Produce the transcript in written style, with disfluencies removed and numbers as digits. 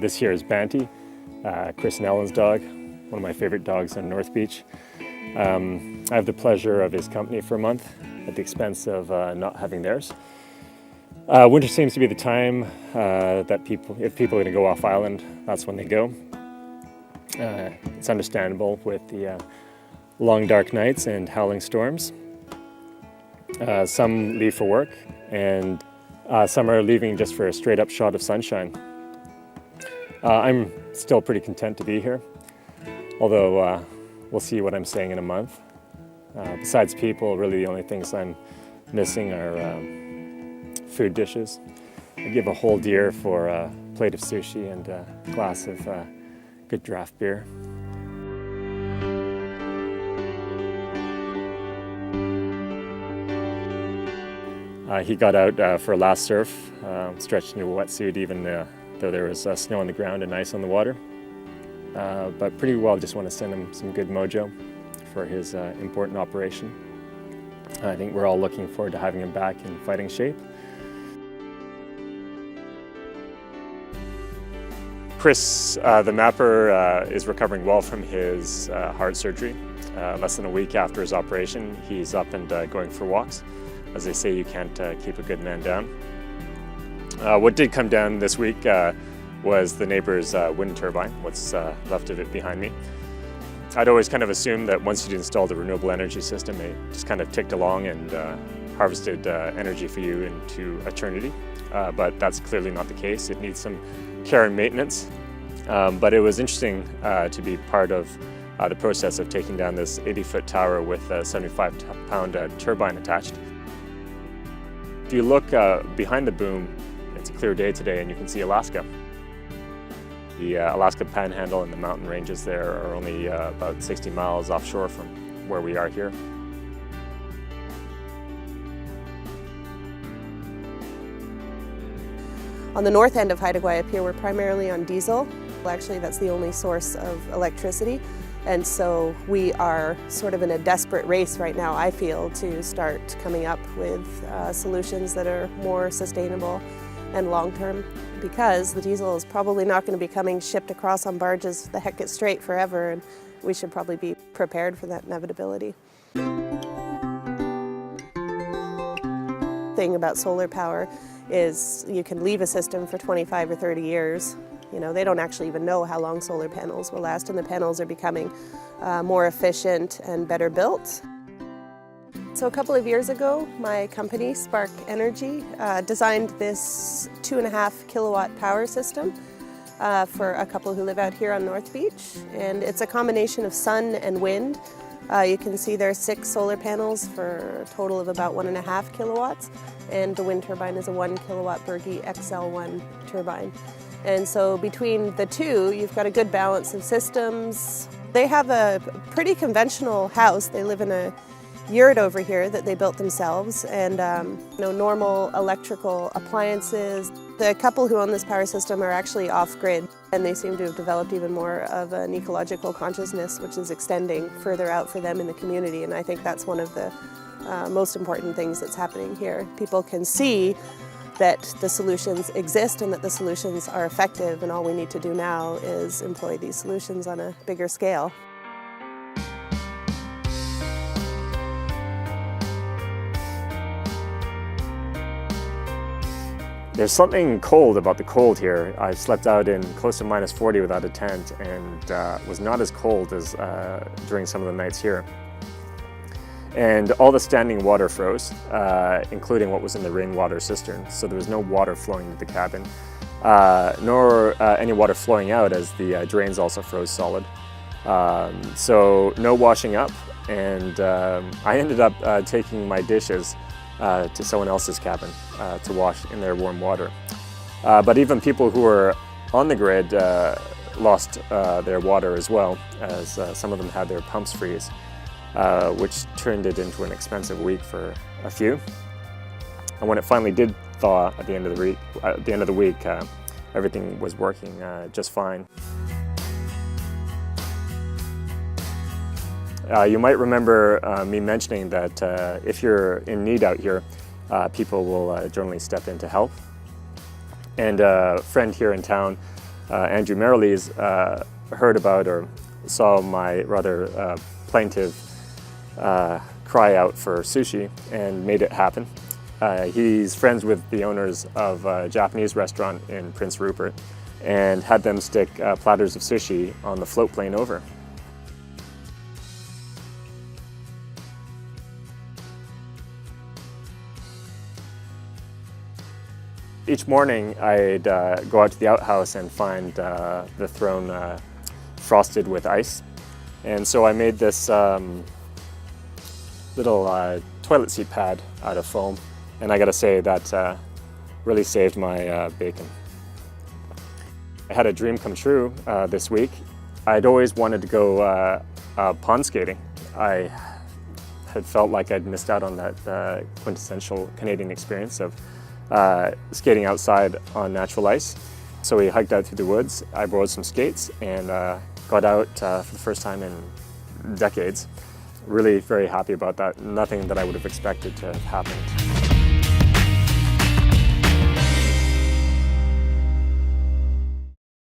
This here is Banty, Chris and Ellen's dog, one of my favorite dogs on North Beach. I have the pleasure of his company for a month at the expense of not having theirs. Winter seems to be the time that if people are going to go off island, that's when they go. It's understandable with the long dark nights and howling storms. Some leave for work, and some are leaving just for a straight up shot of sunshine. I'm still pretty content to be here, although we'll see what I'm saying in a month. Besides people, really the only things I'm missing are food dishes. I give a whole deer for a plate of sushi and a glass of good draft beer. He got out for a last surf, stretched into a wetsuit even though there was snow on the ground and ice on the water. But pretty well just want to send him some good mojo for his important operation. I think we're all looking forward to having him back in fighting shape. Chris, the mapper, is recovering well from his heart surgery. Less than a week after his operation, he's up and going for walks. As they say, you can't keep a good man down. What did come down this week was the Neighbours wind turbine, what's left of it behind me. I'd always kind of assumed that once you'd installed a renewable energy system, it just kind of ticked along and harvested energy for you into eternity. But that's clearly not the case. It needs some care and maintenance. But it was interesting to be part of the process of taking down this 80-foot tower with a 75-pound turbine attached. If you look behind the boom, it's a clear day today and you can see Alaska. The Alaska Panhandle and the mountain ranges there are only about 60 miles offshore from where we are here. On the north end of Haida Gwaii up here, we're primarily on diesel. Actually, that's the only source of electricity. And so we are sort of in a desperate race right now, I feel, to start coming up with solutions that are more sustainable and long-term, because the diesel is probably not going to be coming shipped across on barges the heck it straight forever, and we should probably be prepared for that inevitability. The thing about solar power is you can leave a system for 25 or 30 years. You know, they don't actually even know how long solar panels will last, and the panels are becoming more efficient and better built. So a couple of years ago, my company, Spark Energy, designed this 2.5 kilowatt power system for a couple who live out here on North Beach. And it's a combination of sun and wind. You can see there are 6 solar panels for a total of about 1.5 kilowatts. And the wind turbine is a 1 kilowatt Berge XL1 turbine. And so between the two, you've got a good balance of systems. They have a pretty conventional house. They live in a yurt over here that they built themselves, and normal electrical appliances. The couple who own this power system are actually off-grid, and they seem to have developed even more of an ecological consciousness, which is extending further out for them in the community. And I think that's one of the most important things that's happening here. People can see that the solutions exist and that the solutions are effective, and all we need to do now is employ these solutions on a bigger scale. There's something cold about the cold here. I slept out in close to minus 40 without a tent, and was not as cold as during some of the nights here. And all the standing water froze, including what was in the rainwater cistern. So there was no water flowing into the cabin, nor any water flowing out, as the drains also froze solid. So no washing up, and I ended up taking my dishes to someone else's cabin to wash in their warm water. But even people who were on the grid lost their water as well, as some of them had their pumps freeze, which turned it into an expensive week for a few. And when it finally did thaw at the end of the week, everything was working just fine. You might remember me mentioning that if you're in need out here, people will generally step in to help. And a friend here in town, Andrew Merrilees, heard about or saw my rather plaintive cry out for sushi and made it happen. He's friends with the owners of a Japanese restaurant in Prince Rupert and had them stick platters of sushi on the float plane over. Each morning I'd go out to the outhouse and find the throne frosted with ice. And so I made this little toilet seat pad out of foam. And I gotta say that really saved my bacon. I had a dream come true this week. I'd always wanted to go pond skating. I had felt like I'd missed out on that quintessential Canadian experience of skating outside on natural ice. So we hiked out through the woods. I borrowed some skates and got out for the first time in decades. Really very happy about that. Nothing that I would have expected to have happened.